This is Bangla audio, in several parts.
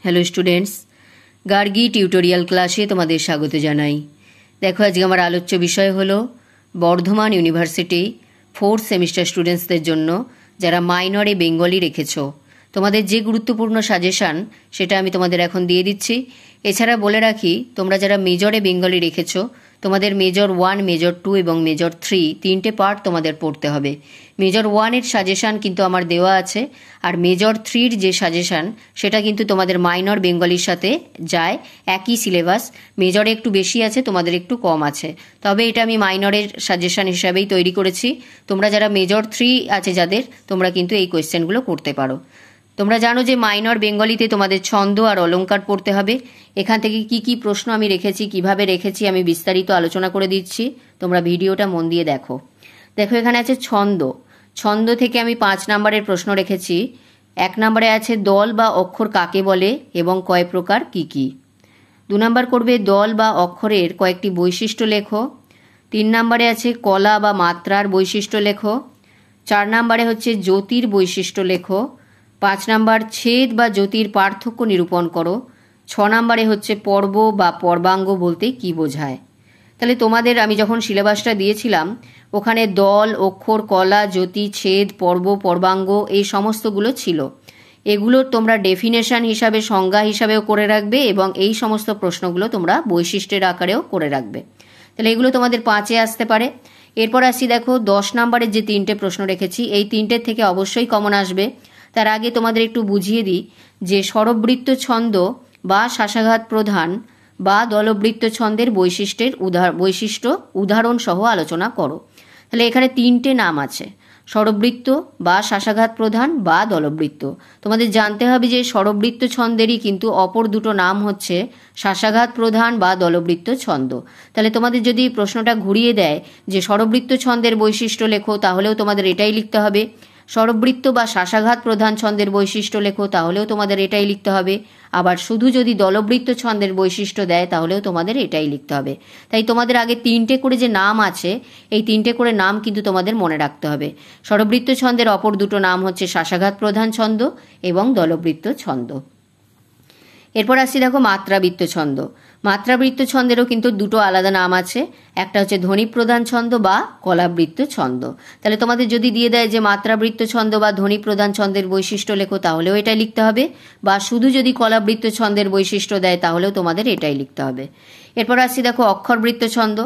হ্যালো স্টুডেন্টস, গার্গী টিউটোরিয়াল ক্লাসে তোমাদের স্বাগত জানাই। দেখো, আজকে আমার আলোচ্য বিষয় হলো বর্ধমান ইউনিভার্সিটি 4th সেমিস্টার স্টুডেন্টসদের জন্য যারা মাইনরে বেঙ্গলি রেখেছো, তোমাদের যে গুরুত্বপূর্ণ সাজেশান সেটা আমি তোমাদের এখন দিয়ে দিচ্ছি। এছাড়া বলে রাখি, তোমরা যারা মেজরে বেঙ্গলি রেখেছো, তোমাদের মেজর 1, মেজর 2 এবং মেজর 3 তিনটে পার্ট তোমাদের পড়তে হবে। মেজর 1-এর সাজেশান কিন্তু আমার দেওয়া আছে, আর মেজর 3-র যে সাজেশান সেটা কিন্তু তোমাদের মাইনর বেঙ্গলির সাথে যায়, একই সিলেবাস। মেজরে একটু বেশি আছে, তোমাদের একটু কম আছে, তবে এটা আমি মাইনরের সাজেশান হিসাবেই তৈরি করেছি। তোমরা যারা মেজর 3 আছে যাদের, তোমরা কিন্তু এই কোয়েশ্চেনগুলো করতে পারো। তোমরা জানো যে মাইনর বেঙ্গলিতে তোমাদের ছন্দ আর অলংকার পড়তে হবে। এখান থেকে কি কি প্রশ্ন আমি রেখেছি, কিভাবে রেখেছি আমি বিস্তারিত আলোচনা করে দিচ্ছি, তোমরা ভিডিওটা মন দিয়ে দেখো। দেখো, এখানে আছে ছন্দ। ছন্দ থেকে আমি 5 নম্বরের প্রশ্ন রেখেছি। 1 নম্বরে আছে দল বা অক্ষর কাকে বলে এবং কয় প্রকার কি কি। 2 নম্বর করবে দল বা অক্ষরের কয়েকটি বৈশিষ্ট্য লেখো। 3 নম্বরে আছে কলা বা মাত্রার বৈশিষ্ট্য লেখো। 4 নম্বরে হচ্ছে জ্যোতির বৈশিষ্ট্য লেখো। 5 নম্বর ছেদ বা জ্যোতির পার্থক্য নিরূপণ করো। 6 নম্বরে হচ্ছে পর্ব বা পর্বাঙ্গ বলতে কি বোঝায়। তাহলে তোমাদের আমি যখন সিলেবাসটা দিয়েছিলাম, ওখানে দল, অক্ষর, কলা, জ্যোতি, ছেদ, পর্ব, পর্বাঙ্গ এই সমস্তগুলো ছিল। এগুলোর তোমরা ডেফিনেশন হিসাবে, সংজ্ঞা হিসাবেও করে রাখবে এবং এই সমস্ত প্রশ্নগুলো তোমরা বৈশিষ্ট্যের আকারেও করে রাখবে। তাহলে এগুলো তোমাদের 5-এ আসতে পারে। এরপর আসছি, দেখো 10 নম্বরের যে 3টে প্রশ্ন রেখেছি, এই 3টের থেকে অবশ্যই কমন আসবে। তার আগে তোমাদের একটু বুঝিয়ে দিই যে স্বরবৃত্ত ছন্দ বা শ্বাসাঘাত প্রধান বা দলবৃত্ত ছন্দের বৈশিষ্ট্য উদাহরণ সহ আলোচনা করো। তাহলে এখানে 3টে নাম আছে, স্বরবৃত্ত বা শ্বাসাঘাত প্রধান বা দলবৃত্ত। তোমাদের জানতে হবে যে স্বরবৃত্ত ছন্দেরই কিন্তু অপর দুটো নাম হচ্ছে শ্বাসাঘাত প্রধান বা দলবৃত্ত ছন্দ। তাহলে তোমাদের যদি প্রশ্নটা ঘুরিয়ে দেয় যে স্বরবৃত্ত ছন্দের বৈশিষ্ট্য লেখো, তাহলেও তোমাদের এটাই লিখতে হবে। স্বরবৃত্ত বা শ্বাসাঘাত প্রধান ছন্দের বৈশিষ্ট্য লেখো, তাহলেও তোমাদের এটাই লিখতে হবে। আবার শুধু যদি দলবৃত্ত ছন্দের বৈশিষ্ট্য দেয়, তাহলেও তোমাদের এটাই লিখতে হবে। তাই তোমাদের আগে 3টে করে যে নাম আছে, এই 3টে করে নাম কিন্তু তোমাদের মনে রাখতে হবে। স্বরবৃত্ত ছন্দের অপর দুটো নাম হচ্ছে শ্বাসাঘাত প্রধান ছন্দ এবং দলবৃত্ত ছন্দ। এরপর আসছি, দেখো মাত্রাবৃত্ত ছন্দ। মাত্রাবৃত্ত ছন্দেরও কিন্তু দুটো আলাদা নাম আছে, একটা হচ্ছে ধ্বনি প্রধান ছন্দ বা কলাবৃত্ত ছন্দ। তাহলে তোমাদের যদি দিয়ে দেয় যে মাত্রাবৃত্ত ছন্দ বা ধ্বনি প্রধান ছন্দের বৈশিষ্ট্য লেখো, তাহলেও এটাই লিখতে হবে। বা শুধু যদি কলাবৃত্ত ছন্দের বৈশিষ্ট্য দেয়, তাহলেও তোমাদের এটাই লিখতে হবে। এরপর আসছি, দেখো অক্ষরবৃত্ত ছন্দ।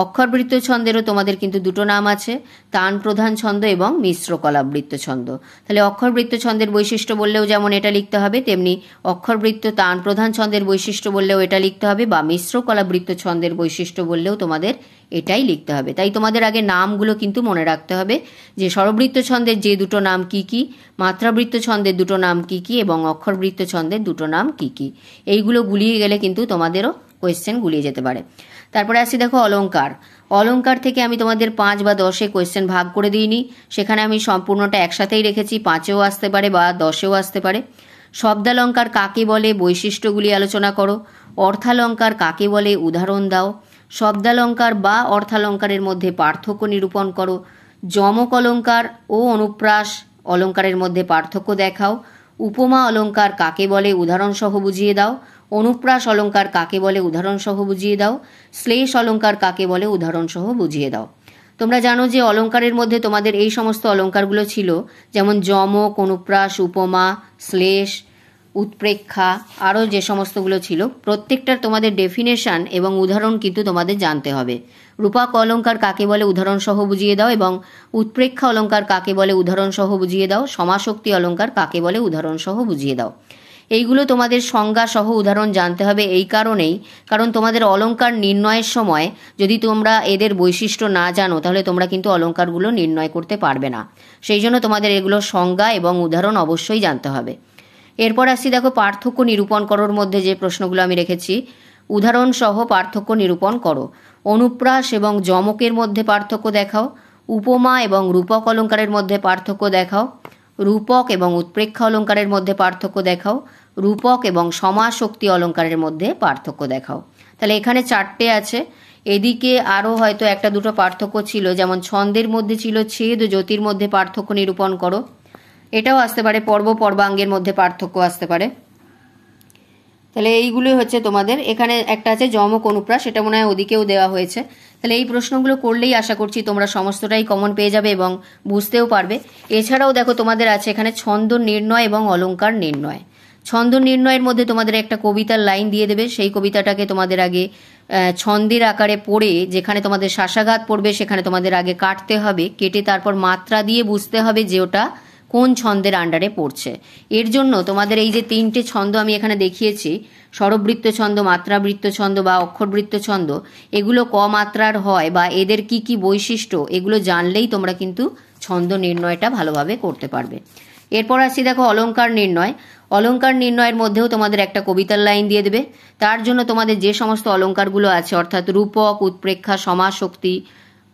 অক্ষরবৃত্ত ছন্দেরও তোমাদের কিন্তু দুটো নাম আছে, তান প্রধান ছন্দ এবং মিশ্র কলাবৃত্ত ছন্দ। তাহলে অক্ষরবৃত্ত ছন্দের বৈশিষ্ট্য বললেও যেমন এটা লিখতে হবে, তেমনি অক্ষরবৃত্ত তান প্রধান ছন্দের বৈশিষ্ট্য বললেও এটা লিখতে হবে, বা মিশ্র কলাবৃত্ত ছন্দের বৈশিষ্ট্য বললেও তোমাদের এটাই লিখতে হবে। তাই তোমাদের আগে নামগুলো কিন্তু মনে রাখতে হবে যে স্বরবৃত্ত ছন্দের যে দুটো নাম কি কি, মাত্রাবৃত্ত ছন্দের দুটো নাম কি কি এবং অক্ষরবৃত্ত ছন্দের দুটো নাম কি কি। এইগুলো গুলিয়ে গেলে কিন্তু তোমাদেরও কোয়েশ্চেন গুলিয়ে যেতে পারে। তারপরে আসি, দেখো অলংকার। অলংকার থেকে আমি তোমাদের 5 বা 10-এ কোয়েশ্চেন ভাগ করে দিইনি, সেখানে আমি সম্পূর্ণটা একসাথেই রেখেছি। 5-এও আসতে পারে বা 10-এও আসতে পারে। শব্দালংকার কাকে বলে, বৈশিষ্ট্যগুলি আলোচনা করো। অর্থালংকার কাকে বলে, উদাহরণ দাও। শব্দালংকার বা অর্থালংকারের মধ্যে পার্থক্য নিরূপণ করো। যমক অলংকার ও অনুপ্রাস অলংকারের মধ্যে পার্থক্য দেখাও। উপমা অলংকার কাকে বলে, উদাহরণ সহ বুঝিয়ে দাও। অনুপ্রাস অলংকার কাকে বলে, উদাহরণ সহ বুঝিয়ে দাও। শ্লেষ অলংকার কাকে বলে, উদাহরণ সহ বুঝিয়ে দাও। তোমরা জানো যে অলংকারের মধ্যে তোমাদের এই সমস্ত অলংকারগুলো ছিল, যেমন যমক, অনুপ্রাস, উপমা, শ্লেষ, উৎপ্রেক্ষা, আরও যে সমস্তগুলো ছিল, প্রত্যেকটার তোমাদের ডেফিনেশন এবং উদাহরণ কিন্তু তোমাদের জানতে হবে। রূপক অলংকার কাকে বলে, উদাহরণ সহ বুঝিয়ে দাও এবং উৎপ্রেক্ষা অলংকার কাকে বলে, উদাহরণ সহ বুঝিয়ে দাও। সমাসক্তি অলংকার কাকে বলে, উদাহরণ সহ বুঝিয়ে দাও। এইগুলো তোমাদের সংজ্ঞা সহ উদাহরণ জানতে হবে এই কারণেই, কারণ তোমাদের অলংকার নির্ণয়ের সময় যদি তোমরা এদের বৈশিষ্ট্য না জানো, তাহলে তোমরা কিন্তু অলংকারগুলো নির্ণয় করতে পারবে না। সেই জন্য তোমাদের এগুলো সংজ্ঞা এবং উদাহরণ অবশ্যই জানতে হবে। এরপর আসছি, দেখো পার্থক্য নিরূপণ করোর মধ্যে যে প্রশ্নগুলো আমি রেখেছি, উদাহরণ সহ পার্থক্য নিরূপণ করো। অনুপ্রাস এবং যমকের মধ্যে পার্থক্য দেখাও। উপমা এবং রূপক অলংকারের মধ্যে পার্থক্য দেখাও। রূপক এবং উৎপ্রেক্ষা অলংকারের মধ্যে পার্থক্য দেখাও। রূপক এবং সমাসক্তি অলংকারের মধ্যে পার্থক্য দেখাও। তাহলে এখানে 4টে আছে। এদিকে আরও হয়তো 1-2টো পার্থক্য ছিল, যেমন ছন্দের মধ্যে ছিল ছেদ ও জ্যোতির মধ্যে পার্থক্য নিরূপণ করো। এটাও আসতে পারে, পর্ব পর্বাঙ্গের মধ্যে পার্থক্য আসতে পারে। তাহলে এইগুলোই হচ্ছে তোমাদের। এখানে একটা আছে যমক অনুপ্রাস, সেটা মনে হয় ওদিকেও দেওয়া হয়েছে। তাহলে এই প্রশ্নগুলো করলেই আশা করছি তোমরা সমস্তটাই কমন পেয়ে যাবে এবং বুঝতেও পারবে। এছাড়াও দেখো তোমাদের আছে এখানে ছন্দ নির্ণয় এবং অলংকার নির্ণয়। ছন্দ নির্ণয়ের মধ্যে তোমাদের একটা কবিতার লাইন দিয়ে দেবে, সেই কবিতাটাকে তোমাদের আগে ছন্দের আকারে পড়ে, যেখানে তোমাদের শাসাঘাত পড়বে সেখানে তোমাদের আগে কাটতে হবে, কেটে তারপর মাত্রা দিয়ে বুঝতে হবে যে ওটা কোন ছন্দের আন্ডারে পড়ছে। এর জন্য তোমাদের এই যে 3টে ছন্দ আমি এখানে দেখিয়েছি, স্বরবৃত্ত ছন্দ, মাত্রাবৃত্ত ছন্দ বা অক্ষরবৃত্ত ছন্দ, এগুলো ক মাত্রার হয় বা এদের কি কি বৈশিষ্ট্য এগুলো জানলেই তোমরা কিন্তু ছন্দ নির্ণয়টা ভালোভাবে করতে পারবে। এরপর আসছি দেখো অলংকার নির্ণয়। অলংকার নির্ণয়ের মধ্যেও তোমাদের একটা কবিতার লাইন দিয়ে দেবে। তার জন্য তোমাদের যে সমস্ত অলংকারগুলো আছে, অর্থাৎ রূপক, উৎপ্রেক্ষা, সমাশক্তি,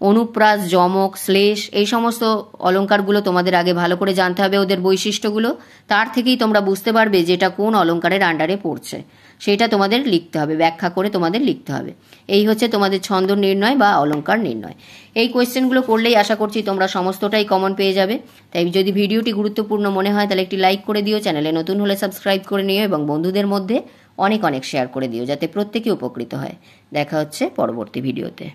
অনুপ্রাস, যমক, শ্লেষ, এই সমস্ত অলংকারগুলো তোমাদের আগে ভালো করে জানতে হবে, ওদের বৈশিষ্ট্যগুলো। তার থেকেই তোমরা বুঝতে পারবে যে এটা কোন অলংকারের আন্ডারে পড়ছে, সেটা তোমাদের লিখতে হবে, ব্যাখ্যা করে তোমাদের লিখতে হবে। এই হচ্ছে তোমাদের ছন্দ নির্ণয় বা অলংকার নির্ণয়। এই কোয়েশ্চেনগুলো করলেই আশা করছি তোমরা সমস্তটাই কমন পেয়ে যাবে। তাই যদি ভিডিওটি গুরুত্বপূর্ণ মনে হয় তাহলে একটি লাইক করে দিও, চ্যানেলে নতুন হলে সাবস্ক্রাইব করে নিও এবং বন্ধুদের মধ্যে অনেক অনেক শেয়ার করে দিও, যাতে প্রত্যেকে উপকৃত হয়। দেখা হচ্ছে পরবর্তী ভিডিওতে।